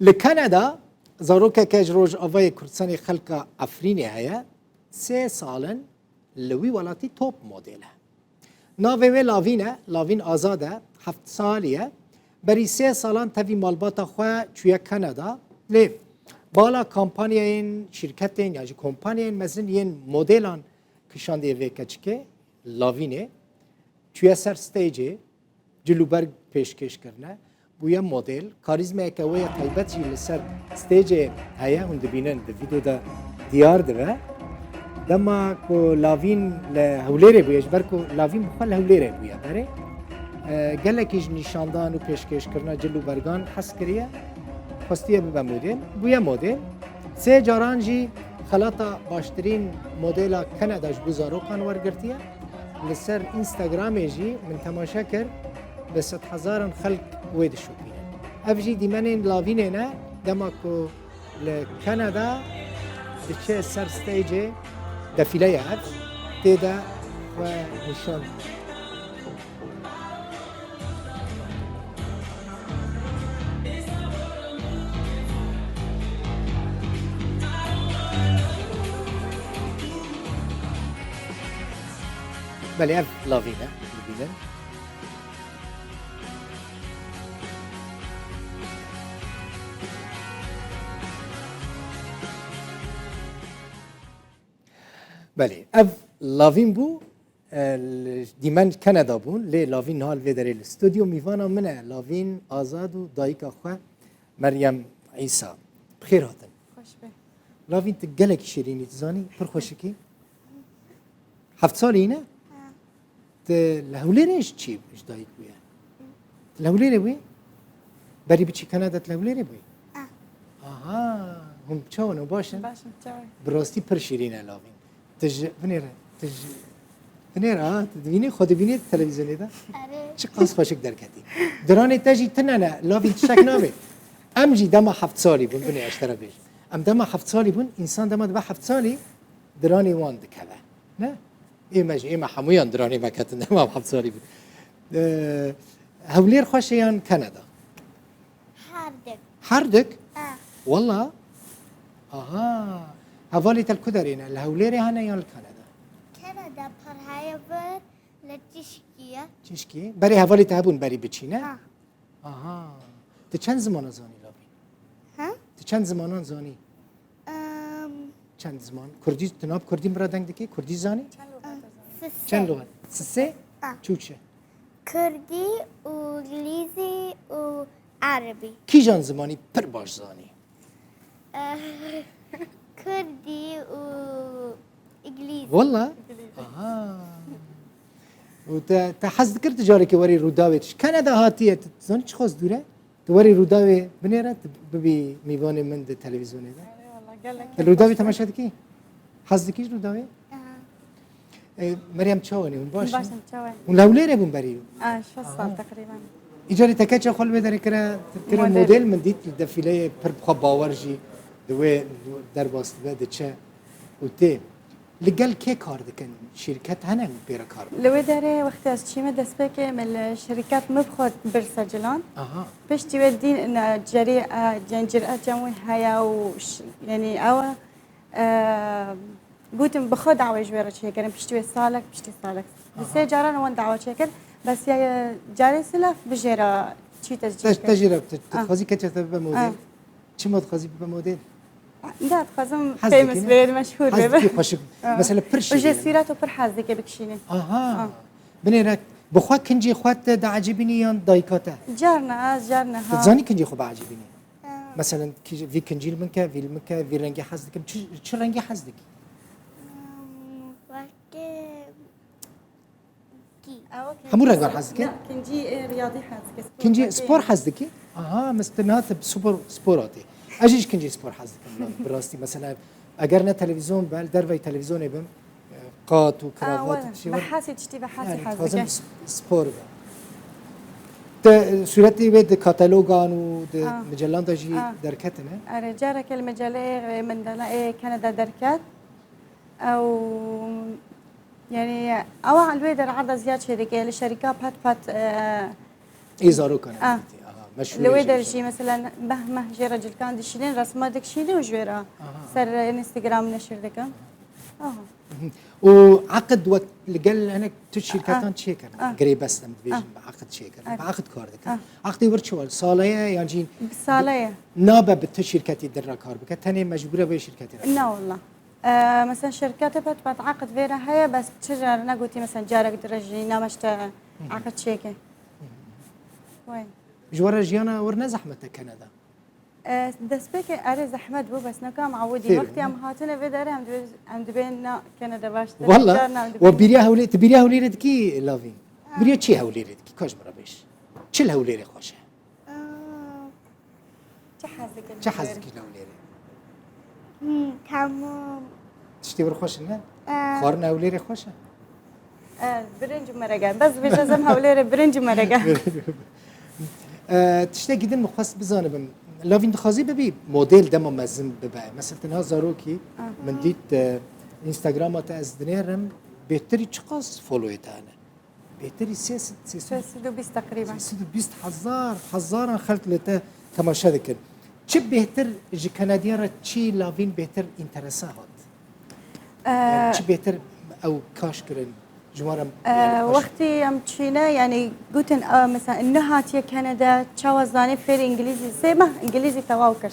لكندا زاروكا كاج روج افاي كردستاني خلقا افريني هيا 3 سالن لوي ولاتي توب موديل ناوي لافين آزاده 7 سالیه بری 3 سالان تاوی مالباتا خواه چویا کانادا لی بالا کمپانیاین شرکتین یا کمپانیاین مثلا یین مدلان کشانده و کچکه لاوینه چویا سر استیجی جلوبرگ پیشکش کرنه بویا مدل کاریزما که ویا تایبت جی لسر استیجی هیا هند بینن د ویدیو دا دیار دوه دما کو لاوین لهولیره بویش برکو لاوین بخواه لهولیره بویا بره گلکیش نشاندان و پیشکش کردن جلو برگان حس کریه خواستیه به مدل بویا مدل سه جارانجی خلاطا باشترین مدل کاناداش بزارو کان ورگرتیه لسر اینستاگرامی جی من تماشا کرد به 100,000 خلق وید شوپینه افجی دیمنین لاوینه نه دماکو لکانادا دچه سر ستیجه دفیله اف تیدا و نشان بله اف لاوینه ببینن بله اف لاوین بو دیمن کانادا بون لی لاوین حال و در الاستودیو میوانا منه لاوین آزاد و دایکا خواه مریم عیسی بخیر هاتن خوش به لاوین تگلک شیرینی تزانی پر خوشکی 7 سالی نه لهوليريش چی ايش دايك بويا لهوليري بوي بري بچي كندا لهوليري بوي آها هم چاونو باشن باشن چاوي براستی پر شیرینه لاوین بنيره تدوینی خود بینید تلویزیونی ده چه قاس خوشک درکتی درانه تجی تننه لاوین شک نابه ام جی دما 7 سالی بون بنی اشترا بیش ام دما 7 سالی بون انسان دما 7 سالی درانی وان دکله نه إما حمويان دراني ما كانت ما بحب سوري هولير خوشيان كندا حردك والله هفالي الكدرين الهوليري هنا يان كندا برهاي بر لتشكيه تشكي بري هفالي تهبون بري بتشينا تشان زمان زاني لابي ها تشان زمان زاني چند زمان کردی تناب کردی مرادنگ دکی کردی زانی چند لغت سه چوچه كردي وانجليزي وعربي کی جان زمانی پر باش زانی كردي وانجليزي والله و تا حس کرد تجاری که وری روداویش کانادا هاتیه زانی چه خواست دوره تو وری روداوی بنیره ببی میوان من ده تلویزیونه ده روداوی تماشا دکی حس دکیش روداوی مريم تشاوني باشن تشاوي ولوليره بون بريو 6 سال تقريبا اجاري تكاتش خل بدر كرا موديل من ديت الدفيله بر بخ باورجي دوي در باست ده چه وتي لقال كي كار دكن شركات هنا بيرا كار لو داري وقت از چی دست به که مل شرکت مبخواد برسجلان پیش تیوه دین ان جری جنجرات جموی هیا و یعنی او قلتم بخود دعوة جويرة شكر بشتوي سالك بس جارنا وين دعوة شكر بس يا جاري سلف بجرا شيء تجربة تخزي كتير بموديل شو ما تخزي بموديل لا تخزم فيمس بيد مشهور بيد خوش مثلا برشي وجسيرات وبرحاز ذيك بكشيني بنيرك بخوا كنجي خوات دا عجبني يان دايكاته جارنا ها تزاني كنجي خو بعجبني مثلا في كنجيل منك في رنجي حزدك شو رنجي حزدك همون رنگار حزدکی؟ کنجی ریاضی حزدکی. کنجی سپور حزدکی؟ مستنات سپوراتی. اجیش کنجی سپور حزدکی. براستی مثلا اگر نه تلویزیون بال در وی تلویزیون بیم قات و کراوات چی؟ بحثی چتی بحثی حزدکی. لازم سپور بیم. ده صورتی بید کاتالوگان و ده مجلات داشی درکت نه؟ آره جارك المجله من دلائل كندا دركات او يعني اوعى الويدر عرض زياد شركه للشركات بات ايزارو كان مشهور لو جدا. درجي مثلا مهما جي رجل كان دشيلين رسماتك شيلي وجويرا سر انستغرام نشر دكم وعقد وقت اللي قال انا شركتان تشيكر قريب بس ديفيجن بعقد شيكر بعقد كاردك عقدي ورتشوال صاليه يعني بصالية نابه بتشركتي درا كار بك ثاني مجبوره بشركتي لا والله مثلا شركات بتعقد فيها هي بس تشجر نقولتي مثلا جارك درجي نامشت عقد شيكي وين جوار جيانا ورنا زحمه كندا دست بك أري زحمة بو بس نكام معودي ثير. وقتي عم هاتنا في داري عم دبينا كندا باش والله وبيريا هولي تبيريا هولي ردكي لافين بيريا تشي هولي ردكي كاش برابيش تشل هولي خوشه چه حزکی هولي تمام تشتي ور خوش نه خارن هولي خوشه برنج مرقة بس بجزم هوليري برنج مرقة تشتي جدا مخصص بزانبم لافين دخازي ببي موديل دم مزم ببا مثلا تنها زاروكي من ديت انستغرامات از دنيرم بهتري چقاس فولويت انا بهتري سياسة سيدو بيس تقريبا سيدو بيست حزار خلط لتا تماشا ذكر چه بهتر جي كنديان را چي لافين بهتر انترسا هات يعني چه بهتر او كاش كرن جوارم وقتي ام تشينا يعني قلت مثلا انه هاتيه كندا تشاوز زاني فير انجليزي سيما انجليزي تواوكر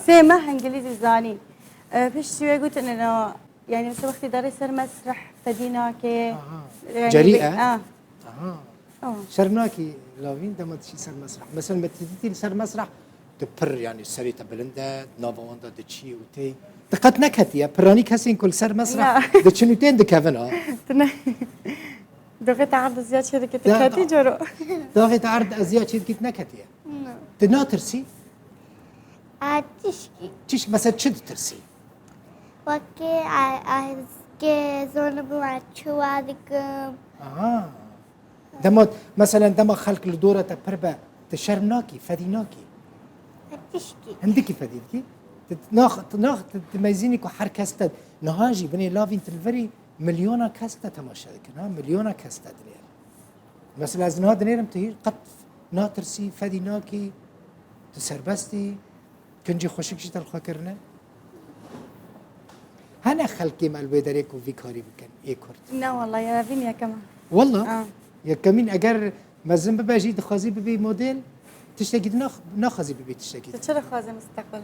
سيما انجليزي زاني فيش شوي قلت انه يعني مثلا وقتي داري سر مسرح فديناكي يعني جريئة شرناكي لافين دم تشي سر مسرح مثلا ما تدي سر مسرح تبر يعني سريتا بلندا نافوندا دتشي وتي دقت نكتيا براني كاسين كل سر مسرح دتشنوتين دكافنا دغت عرض زياد شركة كاتي جرو داغت عرض ازياء شركة نكتيا تناترسي تشكي تش مثلا تشد ترسي وكي كي زون بوع شوادكم دم مثلا دم خلق الدورة تبربا تشرناكي فديناكي تشكي عندك فدينكي ناخ تميزيني كو حركستد نهاجي بني لافين تلفري مليون كاستا تماشا ذكر مليون كاستا دنيا مثلا از نها دنيا تهي قط ناترسي فديناكي تسربستي كنجي خوشك شي تلخا كرنا هنا خلقي مال بيدريك وفي كاري بكن اي كرت لا والله يا فين يا كمان والله يا كمين اگر مزن بباجي دخازي ببي موديل تشتكي ناخذي ببي تشتكي تشرح خازن مستقبل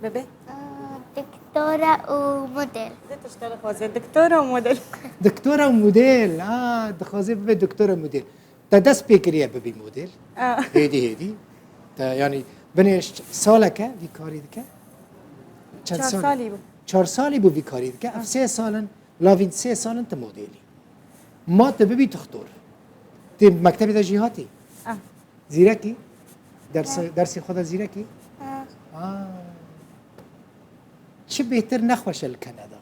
ببي دكتورة وموديل تشتغل خازن دكتورة وموديل دكتورة وموديل دخازي ببي دكتورة وموديل تدس بيكريا ببي موديل هيدي يعني بنيش سالك في كاري دكا 4 سالي بو 4 سالي بو في كاري دكا 3 سالن لافين 3 سالن انت موديلي ما تبي تختار تي مكتبي جهاتي زيركي درسي خدا زيركي چه بهتر نخوش الكندا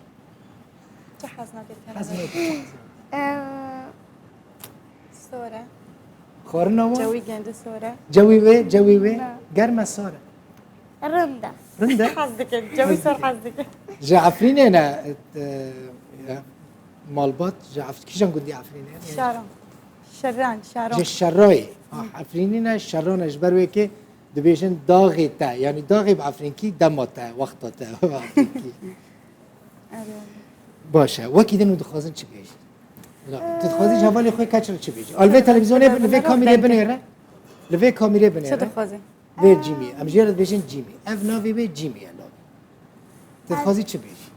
چه حزنات حزنات سورة خورنا ما جوي جند سورة جوي وي گرم سارة رنده حزدك جوي صار حزدك جعفرين انا مالبات جعفت كيشان قلدي عفرين شران الشراي عفرينينا الشران اجبر ويكي دبيشن داغي تا يعني داغي بعفرينكي دمتا وقتتا باشه وكيدن ودخازن چي بيجي لا تدخازي جوالي خوي كاتشر چي بيجي البي تلفزيون لفي كاميرا بنيره لفي كاميرا بنيره شو تخازي في جيمي ام جيرد بيجن جيمي اف نافي بي جيمي يلا تدخازي چي بيجي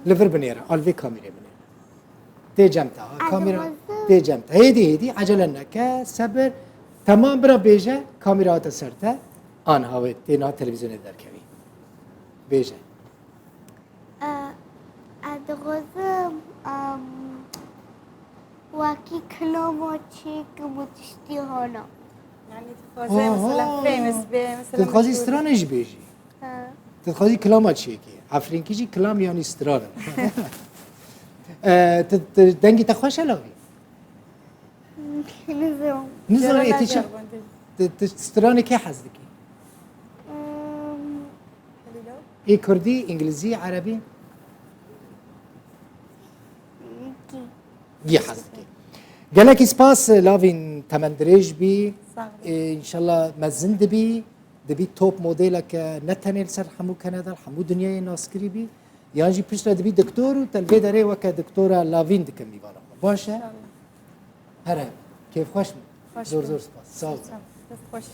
لفر بنيره البي كاميرا بنيره تي جمتا كاميرا تي جمتا هيدي عجلنا كسبر تمام برا بيجا كاميرات سرتا آن هاوي تينا تلفزيون دركوي بيجا أدغزم واكي كلاماتشيك متشتي هنا يعني تخازي مثلا فيمس مثلا تدخازي استرانش بيجي تدخازي كلامات شيكي عفرين كيجي كلام يعني استران دنگي تخوش لاوي نظام اتيشا استراني كي حزدكي اي كردي انجليزي عربي جي حزدكي gelekî spas lavîn temendrêj bî Sağ ol. inşallah mezin dibî dibî top modeleke ne tenê li ser hemû Kanada hemû dunyayê naskirî bî yan jî piştre dibî doktor û telvê derê weke doktora lavîn dikin mîvana xwe baş e here kêfxweş Hoş zor bulduk. zor spas sağ ol Çok hoş.